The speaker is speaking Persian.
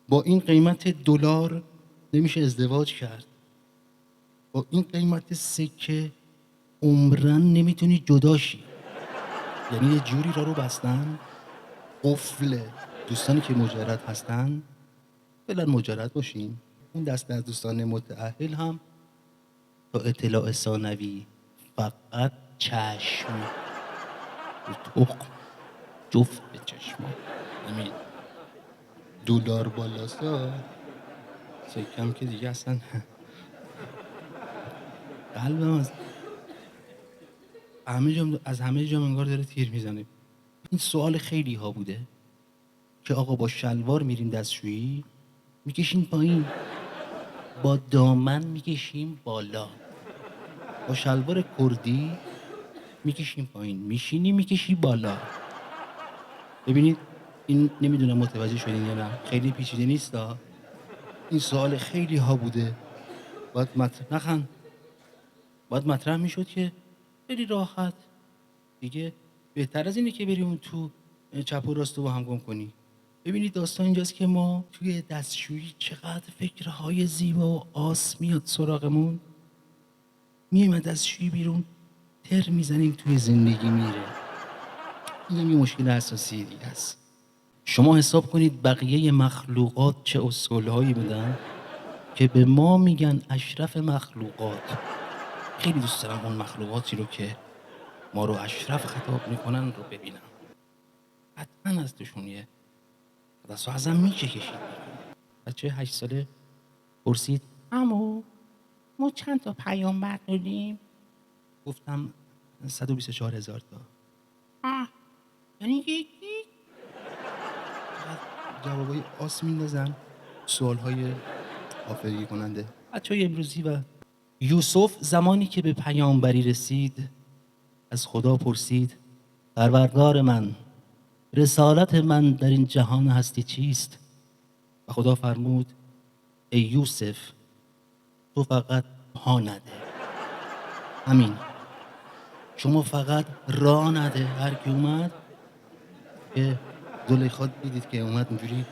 با این قیمت دلار نمیشه ازدواج کرد. با این قیمت سکه عمرن نمیتونی جدا شی. یعنی یه جوری رو بستن قفله. دوستانی که مجرد هستن فعلا مجرد باشین. اون دسته از دوستان متأهل هم تا اطلاع ثانوی فقط چشم رو تخم جفت به چشم همین دلار بالاستا سکم که دیگه اصلا قلبم از همه جا انگار داره تیر میزنه. این سوال خیلی ها بوده که آقا با شلوار میریم دستشویی میکشیم پایین، با دامن میکشیم بالا، با شلوار کردی میکشیم پایین، میشینی میکشی بالا. ببینید این نمیدونم متوجه شدین یا نه، خیلی پیچیده نیستا. این سوال خیلی ها بوده، باید مطرح میشد که خیلی راحت دیگه. بهتر از اینه که بریم اون تو چپ و راست رو با هم گم کنی. ببینید داستان اینجاست که ما توی دستشویی چقدر فکرهای زیبا و آس میاد سراغمون، میایم از دستشویی بیرون تر میزنیم توی زندگی میره. این یه مشکل اساسی دیگه است. شما حساب کنید بقیه مخلوقات چه اصولهایی بودن که به ما میگن اشرف مخلوقات. خیلی دوست دارم اون مخلوقاتی رو که ما رو اشرف خطاب میکنن رو ببینم. حتما از توشون یه دست و ازم میشه کشید. بچه 8 ساله پرسید عمو ما چند تا پیامبر داریم؟ گفتم 124,000 تا. یعنی یکی؟ جوابای آس میندازن، سوالهای آفریده کننده. بچه‌های امروزی و یوسف زمانی که به پیامبری رسید از خدا پرسید پروردگار من رسالت من در این جهان هستی چیست؟ و خدا فرمود ای یوسف تو فقط پا نده. همین، شما فقط راه نده. هر کی اومد که زلیخا دیدید که اومد اینجوری